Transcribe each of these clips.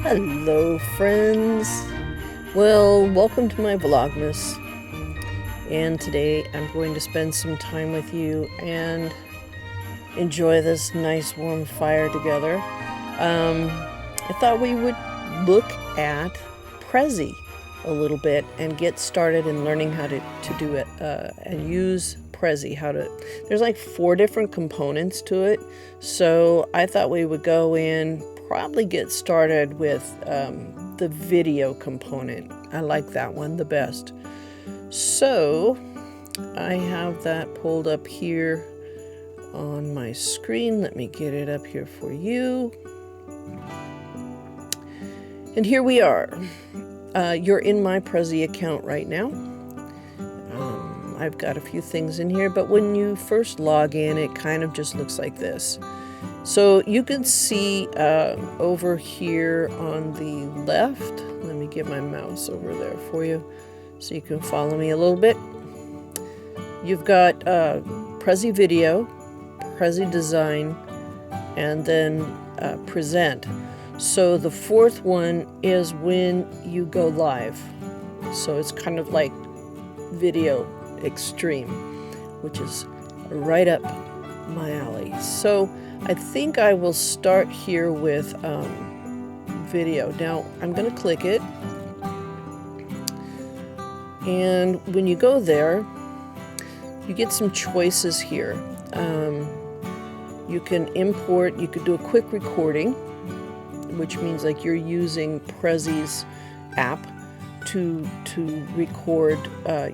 Hello friends! Well, welcome to my Vlogmas, and today I'm going to spend some time with you and enjoy this nice warm fire together. I thought we would look at Prezi a little bit and get started in learning how to do it and use Prezi. There's like 4 different components to it, so I thought we would go in, probably get started with the video component. I like that one the best. So I have that pulled up here on my screen. Let me get it up here for you. And here we are. You're in my Prezi account right now. I've got a few things in here, but when you first log in, it kind of just looks like this. So you can see over here on the left, let me get my mouse over there for you so you can follow me a little bit. You've got Prezi Video, Prezi Design, and then Present. So the 4th one is when you go live. So it's kind of like Video Extreme, which is right up my alley. So I think I will start here with video. Now I'm going to click it, and when you go there, you get some choices here. You can import, you could do a quick recording, which means like you're using Prezi's app to record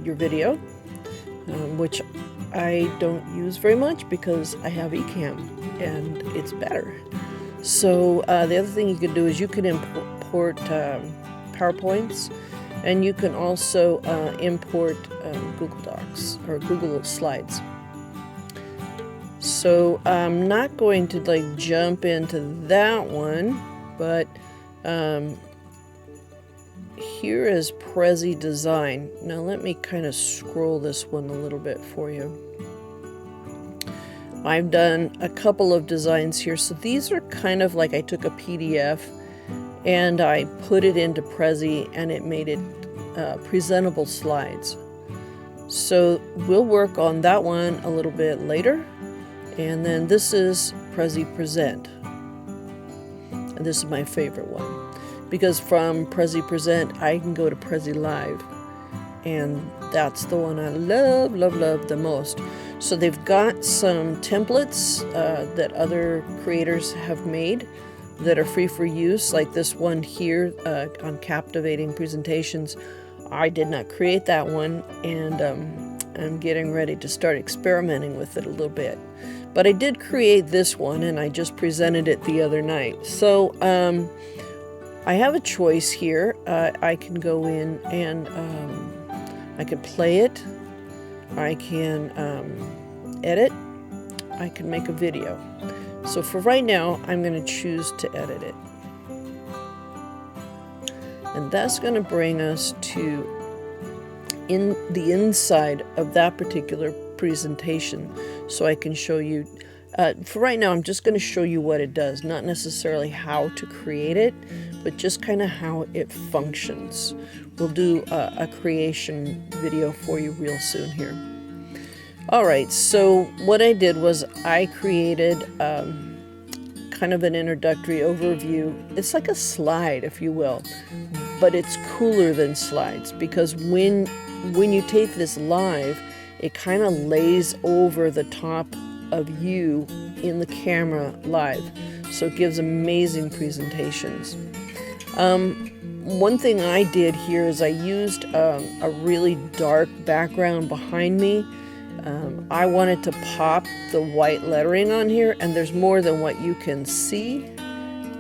your other which I don't use very much because I have Ecammfam and it's better. So the other thing you can do is you can import PowerPoints, and you can also import Google Docs or Google Slides. So I'm not going to like jump into that one, but here is Prezi Design. Now let me kind of scroll this one a little bit for you. I've done a couple of designs here. So these are kind of like I took a PDF and I put it into Prezi and it made it presentable slides. So we'll work on that one a little bit later. And then this is Prezi Present. And this is my favorite one, because from Prezi Present, I can go to Prezi Live. And that's the one I love the most. So they've got some templates that other creators have made that are free for use, like this one here on Captivating Presentations. I did not create that one, and I'm getting ready to start experimenting with it a little bit. But I did create this one, and I just presented it the other night. So I have a choice here. I can go in and I can play it, I can edit, I can make a video. So for right now, I'm going to choose to edit it. And that's going to bring us to the inside of that particular presentation. So I can show you, for right now, I'm just going to show you what it does, not necessarily how to create it, but just kind of how it functions. We'll do a creation video for you real soon here. Alright, so what I did was I created kind of an introductory overview. It's like a slide, if you will, but it's cooler than slides, because when you take this live, it kind of lays over the top of you in the camera live. So it gives amazing presentations. One thing I did here is I used a really dark background behind me. I wanted to pop the white lettering on here, and there's more than what you can see.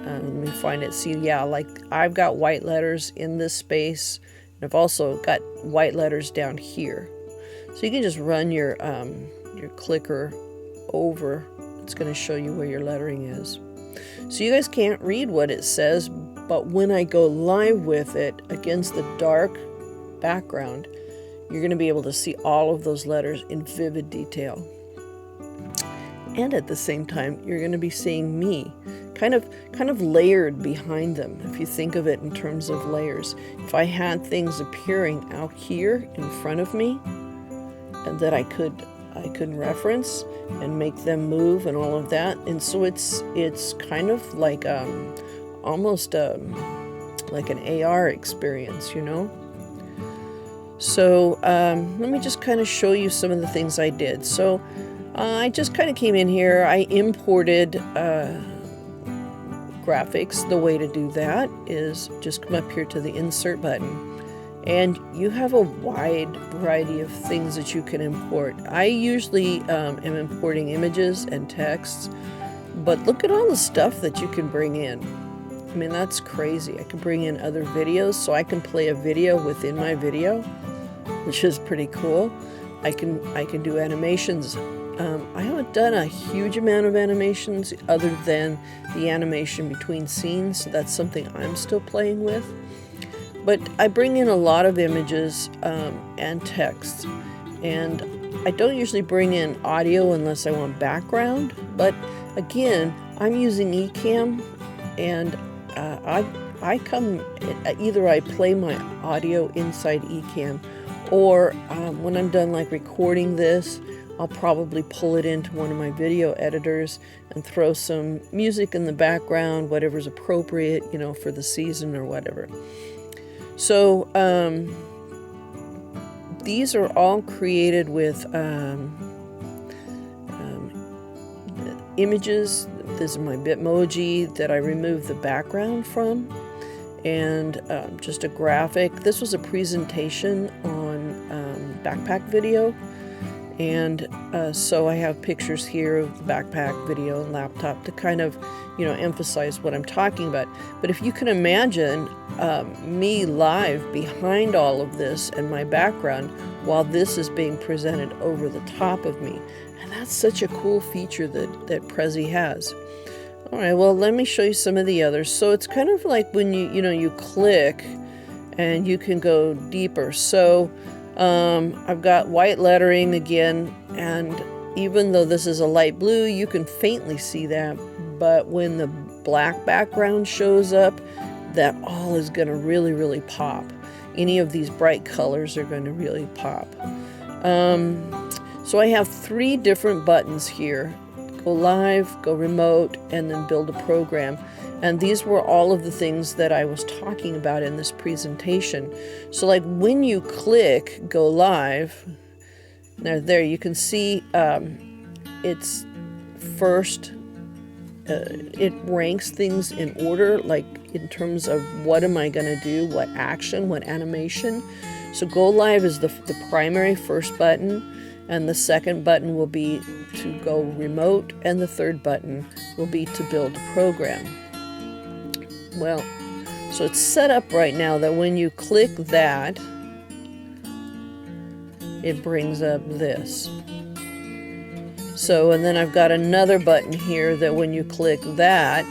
Let me find it. See, yeah, like I've got white letters in this space, and I've also got white letters down here. So you can just run your clicker over. It's going to show you where your lettering is. So you guys can't read what it says, but when I go live with it against the dark background, you're going to be able to see all of those letters in vivid detail. and at the same time, you're going to be seeing me kind of layered behind them, if you think of it in terms of layers. If I had things appearing out here in front of me and that I could reference and make them move and all of that, and so it's kind of like almost like an AR experience, you know. So let me just kind of show you some of the things I did. So I just kind of came in here. I imported graphics. The way to do that is just come up here to the insert button, and you have a wide variety of things that you can import. I usually am importing images and texts, but look at all the stuff that you can bring in. I mean, that's crazy. I can bring in other videos, so I can play a video within my video, which is pretty cool. I can do animations. I haven't done a huge amount of animations other than the animation between scenes, so that's something I'm still playing with. But I bring in a lot of images and text, and I don't usually bring in audio unless I want background, but again, I'm using Ecamm, and I come, either I play my audio inside Ecamm, or when I'm done like recording this, I'll probably pull it into one of my video editors and throw some music in the background, whatever's appropriate, you know, for the season or whatever. So these are all created with images. This is my Bitmoji that I removed the background from, and just a graphic. This was a presentation on backpack video. And so I have pictures here of the backpack, video, and laptop to kind of, you know, emphasize what I'm talking about. But if you can imagine me live behind all of this and my background while this is being presented over the top of me. And that's such a cool feature that Prezi has. All right, well, let me show you some of the others. So it's kind of like when you click and you can go deeper. So I've got white lettering again, and even though this is a light blue, you can faintly see that, but when the black background shows up, that all is going to really, really pop. Any of these bright colors are going to really pop. So I have 3 different buttons here: go live, go remote, and then build a program. And these were all of the things that I was talking about in this presentation. So like when you click go live, there you can see it's first, it ranks things in order, like in terms of what am I going to do, what action, what animation. So go live is the primary first button, and the second button will be to go remote, and the third button will be to build a program. Well, so it's set up right now that when you click that, it brings up this. So, and then I've got another button here that when you click that,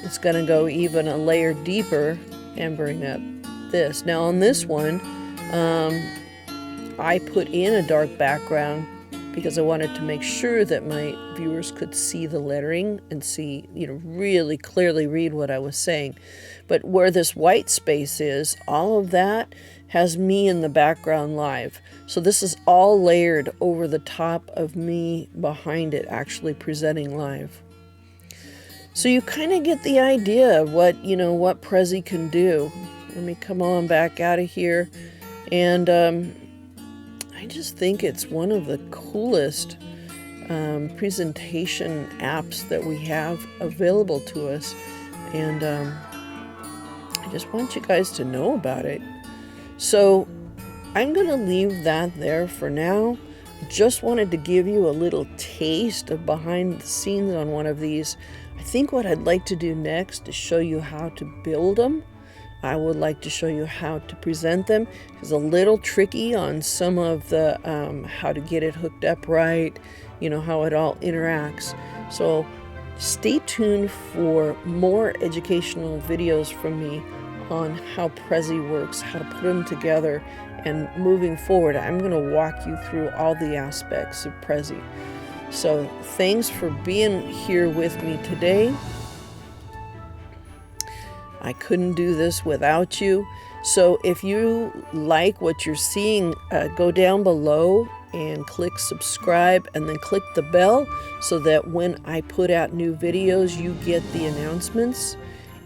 it's going to go even a layer deeper and bring up this. Now on this one, I put in a dark background because I wanted to make sure that my viewers could see the lettering and see, really clearly read what I was saying. But where this white space is, all of that has me in the background live. So this is all layered over the top of me behind it, actually presenting live. So you kind of get the idea of what Prezi can do. Let me come on back out of here. And I just think it's one of the coolest presentation apps that we have available to us. And I just want you guys to know about it. So I'm going to leave that there for now. Just wanted to give you a little taste of behind the scenes on one of these. I think what I'd like to do next is show you how to build them. I would like to show you how to present them. It's a little tricky on some of the how to get it hooked up right, how it all interacts. So stay tuned for more educational videos from me on how Prezi works, how to put them together, and moving forward, I'm going to walk you through all the aspects of Prezi. So thanks for being here with me today. I couldn't do this without you. So if you like what you're seeing, go down below and click subscribe, and then click the bell so that when I put out new videos, you get the announcements,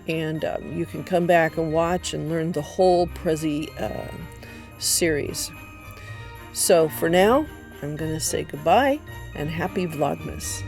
and you can come back and watch and learn the whole Prezi series. So for now, I'm going to say goodbye and happy Vlogmas.